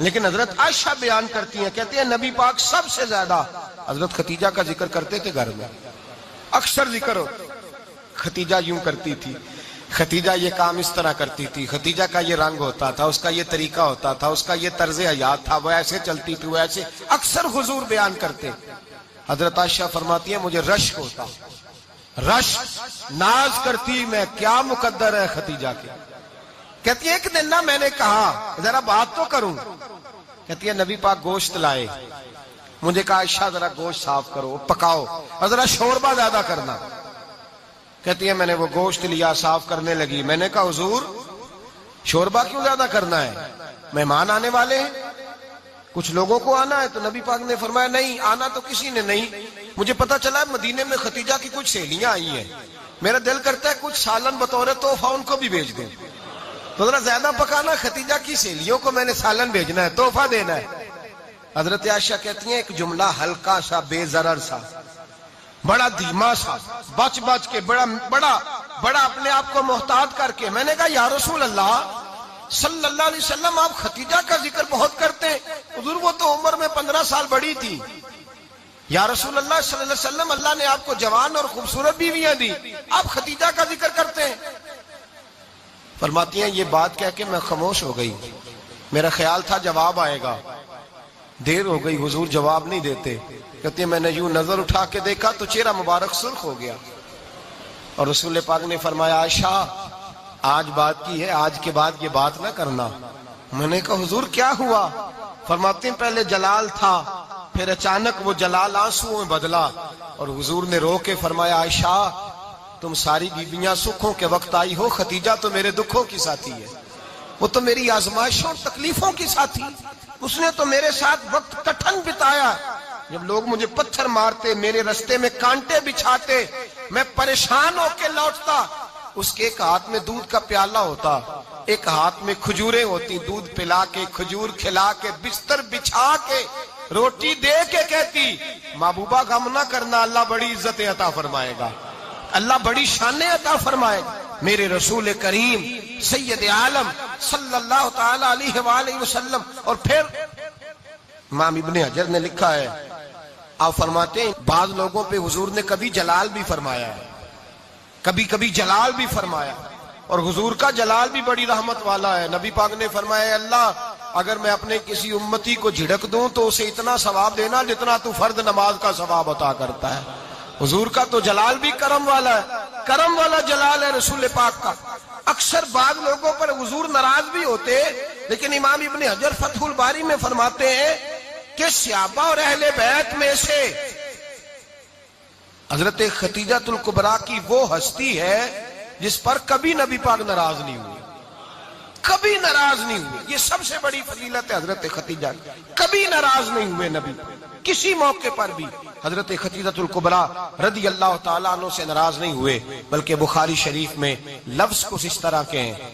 لیکن حضرت عائشہ بیان کرتی ہیں، کہتی ہیں نبی پاک سب سے زیادہ حضرت ختیجہ کا ذکر کرتے تھے گھر میں، اکثر ذکر ہو۔ ختیجہ یوں کرتی تھی، ختیجہ یہ کام اس طرح کرتی تھی، ختیجہ کا یہ رنگ ہوتا تھا، اس کا یہ طریقہ ہوتا تھا، اس کا یہ طرز حیات تھا، وہ ایسے چلتی تھی، وہ ایسے، اکثر حضور بیان کرتے۔ حضرت عائشہ فرماتی ہیں مجھے رشک ہوتا، رشک، ناز کرتی میں کیا مقدر ہے ختیجہ کے۔ کہتی ہے ایک دن نا میں نے کہا ذرا بات تو کروں، کہتی ہے نبی پاک گوشت لائے، مجھے کہا عائشہ ذرا گوشت صاف کرو، پکاؤ اور ذرا شوربہ زیادہ کرنا۔ کہتی ہے میں نے وہ گوشت لیا، صاف کرنے لگی، میں نے کہا حضور شوربہ کیوں زیادہ کرنا ہے، مہمان آنے والے ہیں، کچھ لوگوں کو آنا ہے۔ تو نبی پاک نے فرمایا نہیں، آنا تو کسی نے نہیں، مجھے پتا چلا مدینے میں ختیجہ کی کچھ سہیلیاں آئی ہیں، میرا دل کرتا ہے کچھ سالن بطور تحفہ ان کو بھی بھیج دیں، تو ذرا زیادہ پکانا، ختیجہ کی سہیلیوں کو میں نے سالن بھیجنا ہے، تحفہ دینا ہے۔ حضرت عائشہ کہتی ہیں ایک جملہ ہلکا سا، بے ضرر سا، بڑا دھیما سا، بچ بچ کے، بڑا اپنے آپ کو محتاط کر کے، میں نے کہا یا رسول اللہ صلی اللہ علیہ وسلم آپ ختیجہ کا ذکر بہت کرتے ہیں، حضور وہ تو عمر میں 15 سال بڑی تھی، یا رسول اللہ صلی اللہ علیہ وسلم اللہ نے آپ کو جوان اور خوبصورت بیویاں دی، آپ ختیجہ کا ذکر کرتے ہیں۔ فرماتی ہیں یہ بات کہہ کے میں خاموش ہو گئی، میرا خیال تھا جواب آئے گا، دیر ہو گئی، حضور جواب نہیں دیتے۔ کہتے ہیں میں نے یوں نظر اٹھا کے دیکھا تو چہرہ مبارک سرخ ہو گیا، اور رسول پاک نے فرمایا عائشہ آج بات کی ہے، آج کے بعد یہ بات نہ کرنا۔ میں نے کہا حضور کیا ہوا؟ فرماتے ہیں پہلے جلال تھا، پھر اچانک وہ جلال آنسوؤں میں بدلا اور حضور نے رو کے فرمایا عائشہ تم ساری بیویاں سکھوں کے وقت آئی ہو، خدیجہ تو میرے دکھوں کی ساتھی ہے، وہ تو میری آزمائشوں اور تکلیفوں کی ساتھی، اس نے تو میرے ساتھ وقت کٹھن بتایا، جب لوگ مجھے پتھر مارتے، میرے رستے میں کانٹے بچھاتے، میں پریشان ہو کے لوٹتا، اس کے ایک ہاتھ میں دودھ کا پیالہ ہوتا، ایک ہاتھ میں کھجوریں ہوتی، دودھ پلا کے کھجور کھلا کے بستر بچھا کے روٹی دے کے کہتی محبوبہ غم نہ کرنا، اللہ بڑی عزتیں عطا فرمائے گا، اللہ بڑی شانیں عطا فرمائے گا۔ میرے رسول کریم سید عالم صلی اللہ تعالی علیہ وآلہ وسلم۔ اور پھر امام ابن حجر نے لکھا ہے، آپ فرماتے ہیں بعض لوگوں پہ حضور نے کبھی جلال بھی فرمایا ہے، کبھی کبھی جلال بھی فرمایا، اور حضور کا جلال بھی بڑی رحمت والا ہے۔ نبی پاک نے فرمایا اے اللہ اگر میں اپنے کسی امتی کو جھڑک دوں تو اسے اتنا ثواب دینا جتنا تو فرض نماز کا ثواب عطا کرتا ہے۔ حضور کا تو جلال بھی کرم والا ہے، کرم والا جلال ہے رسول پاک کا۔ اکثر بعض لوگوں پر حضور ناراض بھی ہوتے، لیکن امام ابن حجر فتح الباری میں فرماتے ہیں کہ صحابہ اور اہل بیت میں سے حضرت خدیجہ الکبریٰ کی وہ ہستی ہے جس پر کبھی نبی پاک ناراض نہیں ہوئے، کبھی ناراض نہیں ہوئے۔ یہ سب سے بڑی فضیلت ہے حضرت خدیجہ، کبھی ناراض نہیں ہوئے نبی، کسی موقع پر بھی حضرت خدیجہ الکبریٰ رضی اللہ تعالیٰ عنہ سے ناراض نہیں ہوئے، بلکہ بخاری شریف میں لفظ کچھ اس طرح کے ہیں۔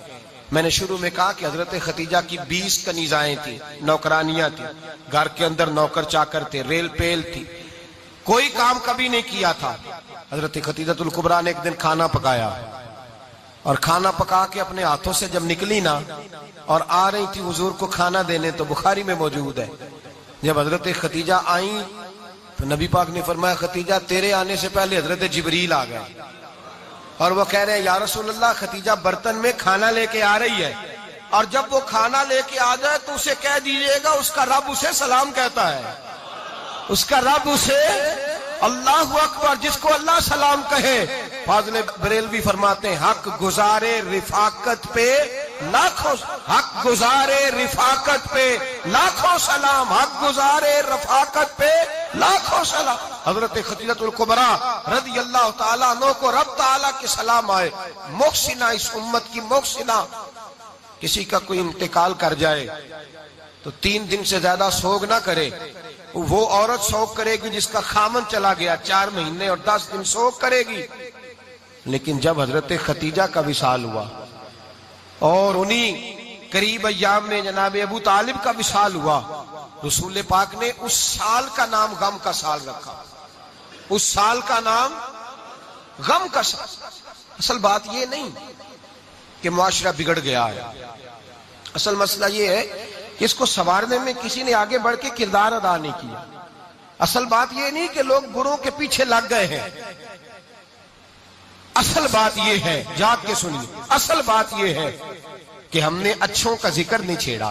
میں نے شروع میں کہا کہ حضرت خدیجہ کی 20 کنیزائیں تھیں، نوکرانیاں تھیں، گھر کے اندر نوکر چاکر تھے، ریل پیل تھی، کوئی کام کبھی نہیں کیا تھا۔ حضرت خدیجہ الکبریٰ نے ایک دن کھانا پکایا، اور کھانا پکا کے اپنے ہاتھوں سے جب نکلی نا اور آ رہی تھی حضور کو کھانا دینے، تو بخاری میں موجود ہے جب حضرت خدیجہ آئیں تو نبی پاک نے فرمایا خدیجہ تیرے آنے سے پہلے حضرت جبریل آ گئے، اور وہ کہہ رہے ہیں یا رسول اللہ خدیجہ برتن میں کھانا لے کے آ رہی ہے، اور جب وہ کھانا لے کے آ جائے تو اسے کہہ دیجئے گا اس کا رب اسے سلام کہتا ہے، اس کا رب اسے اللہ اکبر، جس کو اللہ سلام کہے۔ فاضل بریلوی فرماتے ہیں حق گزارے رفاقت پہ لاکھوں، حق گزارے رفاقت پہ لاکھوں سلام، حق گزارے رفاقت پہ لاکھوں سلام۔ حضرت خدیجہ الکبریٰ رضی اللہ تعالیٰ عنہ کو رب تعالیٰ کے سلام آئے، محسنہ، اس امت کی محسنہ۔ کسی کا کوئی انتقال کر جائے تو 3 دن سے زیادہ سوگ نہ کرے، وہ عورت سوگ کرے گی جس کا خامن چلا گیا، 4 مہینے اور 10 دن سوگ کرے گی۔ لیکن جب حضرت خدیجہ کا وصال ہوا اور انہی قریب ایام میں جناب ابو طالب کا وصال ہوا، رسول پاک نے اس سال کا نام غم کا سال رکھا، اس سال کا نام غم کا سال۔ اصل بات یہ نہیں کہ معاشرہ بگڑ گیا ہے، اصل مسئلہ یہ ہے کہ اس کو سنوارنے میں کسی نے آگے بڑھ کے کردار ادا نہیں کیا۔ اصل بات یہ نہیں کہ لوگ بروں کے پیچھے لگ گئے ہیں، اصل بات یہ ہے، جاگ کے سنیے، اصل بات یہ ہے کہ ہم نے اچھوں کا ذکر نہیں چھیڑا،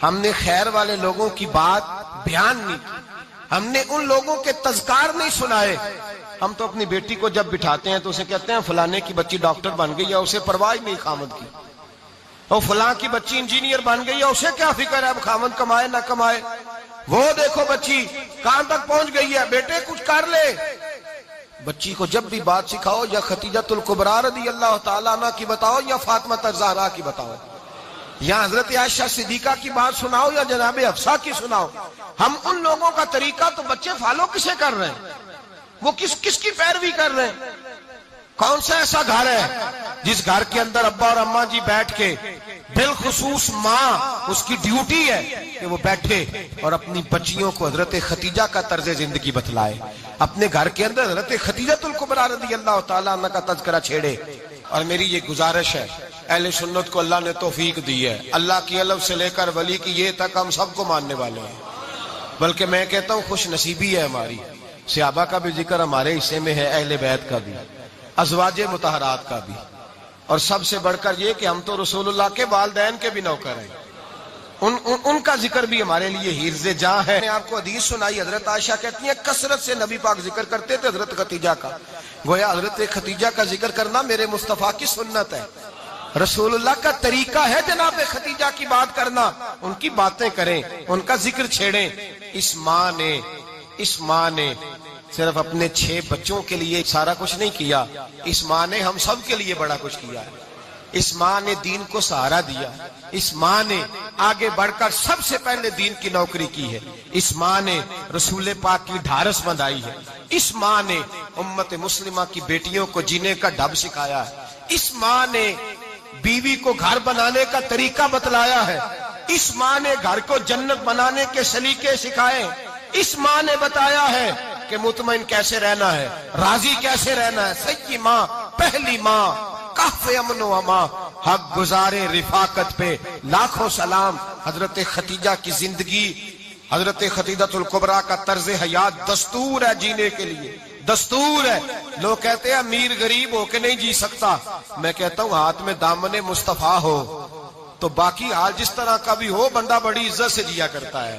ہم نے خیر والے لوگوں کی بات بیان نہیں کی، ہم نے ان لوگوں کے تذکار نہیں سنائے۔ ہم تو اپنی بیٹی کو جب بٹھاتے ہیں تو اسے کہتے ہیں فلانے کی بچی ڈاکٹر بن گئی ہے، اسے پرواہ نہیں خامد کی، اور فلاں کی بچی انجینئر بن گئی ہے، اسے کیا فکر ہے اب خامد کمائے نہ کمائے، وہ دیکھو بچی کہاں تک پہنچ گئی ہے، بیٹے کچھ کر لے۔ بچی کو جب بھی بات سکھاؤ یا خدیجہ الکبریٰ رضی اللہ تعالیٰ عنہ کی بتاؤ یا فاطمہ الزہرا کی بتاؤ، یا حضرت عائشہ صدیقہ کی بات سناؤ یا جناب حفصہ کی سناؤ۔ ہم ان لوگوں کا طریقہ تو بچے فالو کسے کر رہے ہیں، وہ کس کی پیروی کر رہے ہیں؟ کون سا ایسا گھر ہے جس گھر کے اندر ابا اور اماں جی بیٹھ کے، بالخصوص ماں، اس کی ڈیوٹی ہے کہ وہ بیٹھے اور اپنی بچیوں کو حضرت خدیجہ کا طرز زندگی بتلائے، اپنے گھر کے اندر حضرت خدیجہ الکبریٰ رضی اللہ تعالیٰ عنہ کا تذکرہ چھیڑے۔ اور میری یہ گزارش ہے، اہل سنت کو اللہ نے توفیق دی ہے، اللہ کی علم سے لے کر ولی کی یہ تک ہم سب کو ماننے والے ہیں، بلکہ میں کہتا ہوں خوش نصیبی ہے ہماری، صحابہ کا بھی ذکر ہمارے حصے میں ہے، اہل بیت کا بھی، ازواج مطہرات کا بھی، اور سب سے بڑھ کر یہ کہ ہم تو رسول اللہ کے والدین کے بھی نوکر ہیں، ان کا ذکر بھی ہمارے لیے حرز جاں ہے۔ میں آپ کو حدیث سنائی، حضرت عائشہ کہتی ہیں کثرت سے نبی پاک ذکر کرتے تھے حضرت خدیجہ کا، گویا حضرت خدیجہ کا ذکر کرنا میرے مصطفیٰ کی سنت ہے، رسول اللہ کا طریقہ ہے جناب خدیجہ کی بات کرنا، ان کی باتیں کریں، ان کا ذکر چھیڑیں۔ اس ماں نے صرف اپنے 6 بچوں کے لیے سارا کچھ نہیں کیا، اس ماں نے ہم سب کے لیے بڑا کچھ کیا ہے۔ اس ماں نے دین کو سہارا دیا، اس ماں نے آگے بڑھ کر سب سے پہلے دین کی نوکری کی ہے، اس ماں نے رسول پاک کی ڈھارس بندھائی ہے، اس ماں نے امت مسلمہ کی بیٹیوں کو جینے کا ڈھب سکھایا ہے، اس ماں نے بیوی کو گھر بنانے کا طریقہ بتلایا ہے، اس ماں نے گھر کو جنت بنانے کے سلیقے سکھائے، اس ماں نے بتایا ہے کہ مطمئن کیسے رہنا ہے، راضی کیسے رہنا ہے۔ سچی ماں، پہلی ماں، کہف امن و اما، حق گزارے رفاقت پہ لاکھوں سلام۔ حضرت خدیجہ کی زندگی، حضرت خدیجہ الکبریٰ کا طرز حیات دستور ہے جینے کے لیے، دستور ہے۔ لوگ کہتے ہیں امیر غریب ہو کے نہیں جی سکتا، میں کہتا ہوں ہاتھ میں دامن مصطفیٰ ہو تو باقی حال جس طرح کا بھی ہو، بندہ بڑی عزت سے جیا کرتا ہے،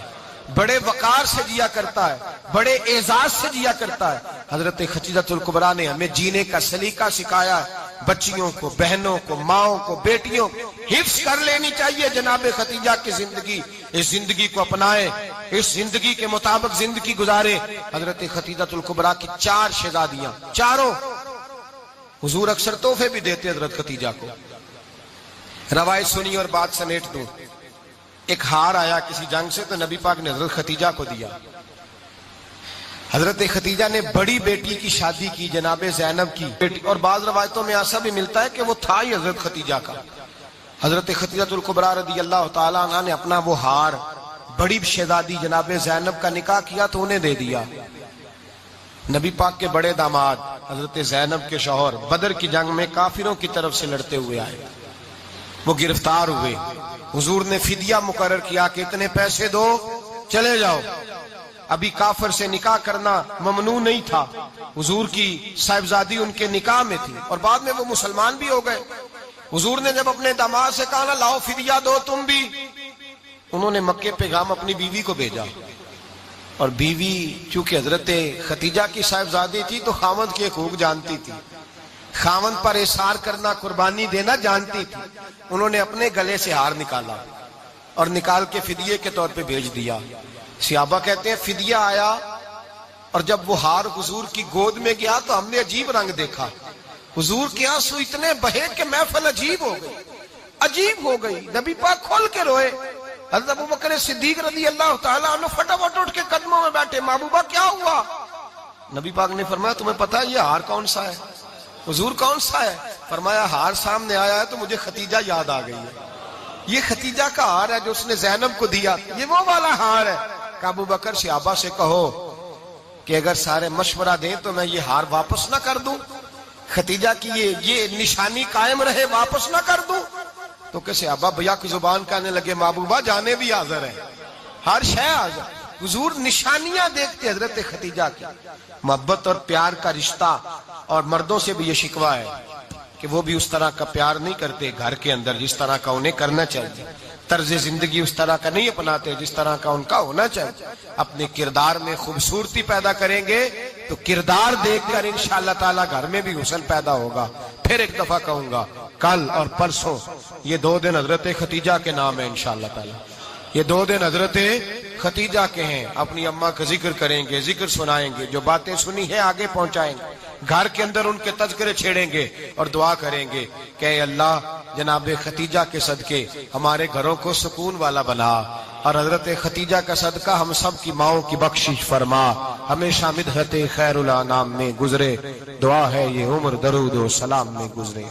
بڑے وقار سے جیا کرتا ہے، بڑے اعزاز سے جیا کرتا ہے۔ حضرت خدیجہ الکبریٰ نے ہمیں جینے کا سلیقہ سکھایا ہے۔ بچیوں کو، بہنوں کو، ماؤں کو، بیٹیوں حفظ کر لینی چاہیے جناب خدیجہ کی زندگی۔ اس زندگی کو اپنائیں، اس زندگی کے مطابق زندگی گزارے۔ حضرت خدیجہ الکبریٰ کی 4 شہزادیاں، چاروں حضور اکثر تحفے بھی دیتے حضرت خدیجہ کو۔ روایت سنی اور بات سمیٹ دوں۔ ایک ہار آیا کسی جنگ سے تو نبی پاک نے حضرت خدیجہ کو دیا۔ حضرت خدیجہ نے بڑی بیٹی کی شادی کی، جناب زینب کی بیٹی، اور بعض روایتوں میں ایسا بھی ملتا ہے کہ وہ تھا ہی حضرت خدیجہ کا۔ حضرت خدیجہ الکبریٰ رضی اللہ تعالیٰ عنہ نے اپنا وہ ہار بڑی شہزادی جناب زینب کا نکاح کیا تو انہیں دے دیا۔ نبی پاک کے بڑے داماد حضرت زینب کے شوہر بدر کی جنگ میں کافروں کی طرف سے لڑتے ہوئے آئے، وہ گرفتار ہوئے۔ حضور نے فدیہ مقرر کیا کہ اتنے پیسے دو، چلے جاؤ۔ ابھی کافر سے نکاح کرنا ممنوع نہیں تھا، حضور کی صاحبزادی ان کے نکاح میں تھی، اور بعد میں وہ مسلمان بھی ہو گئے۔ حضور نے جب اپنے داماد سے کہا نا لاؤ فدیہ دو تم بھی، انہوں نے مکے پیغام اپنی بیوی کو بھیجا، اور بیوی چونکہ حضرت خدیجہ کی صاحبزادی تھی تو خاوند کے حقوق جانتی تھی، خاوند پر احسار کرنا، قربانی دینا جانتی تھی۔ انہوں نے اپنے گلے سے ہار نکالا اور نکال کے فدیے کے طور پہ بھیج دیا۔ صحابہ کہتے ہیں فدیہ آیا اور جب وہ ہار حضور کی گود میں گیا تو ہم نے عجیب رنگ دیکھا، حضور کے آنسو اتنے بہے کہ محفل عجیب ہو گئی۔ نبی پاک کھول کے روئے۔ حضرت ابوبکر صدیق رضی اللہ تعالیٰ عنہ فٹافٹ اٹھ کے قدموں میں بیٹھے، محبوبہ کیا ہوا؟ نبی پاک نے فرمایا تمہیں پتا ہے یہ ہار کون سا ہے؟ حضور کون سا ہے؟ فرمایا ہار سامنے آیا ہے تو مجھے خدیجہ یاد آ گئی ہے، یہ خدیجہ کا ہار ہے جو اس نے زینب کو دیا، یہ وہ والا ہار ہے۔ کہ ابو بکر صحابہ سے کہو کہ اگر سارے مشورہ دیں تو میں یہ ہار واپس نہ کر دوں، خدیجہ کی یہ نشانی قائم رہے، واپس نہ کر دوں؟ تو کہ صحابہ بھیا کی زبان کہنے لگے محبوبہ جانے بھی حاضر ہے، ہر شے حاضر۔ حضور نشانیاں دیکھتے حضرت خدیجہ کی، محبت اور پیار کا رشتہ، اور مردوں سے بھی یہ شکوہ ہے کہ وہ بھی اس طرح کا پیار نہیں کرتے گھر کے اندر جس طرح کا انہیں کرنا چاہیے، طرز زندگی اس طرح کا نہیں اپناتے جس طرح کا ان کا ہونا چاہیے۔ اپنے کردار میں خوبصورتی پیدا کریں گے تو کردار دیکھ کر انشاءاللہ تعالی گھر میں بھی حسن پیدا ہوگا۔ پھر ایک دفعہ کہوں گا، کل اور پرسوں یہ 2 دن حضرت خدیجہ کے نام ہے انشاءاللہ تعالی، یہ 2 دن حضرت خدیجہ کے ہیں۔ اپنی اماں کا ذکر کریں گے، ذکر سنائیں گے، جو باتیں سنی ہیں آگے پہنچائیں گے، گھر کے اندر ان کے تذکرے چھیڑیں گے اور دعا کریں گے کہ اے اللہ جناب خدیجہ کے صدقے ہمارے گھروں کو سکون والا بنا، اور حضرت خدیجہ کا صدقہ ہم سب کی ماؤں کی بخشش فرما، ہمیشہ مدحت خیر الانام میں گزرے۔ دعا ہے یہ عمر درود و سلام میں گزرے۔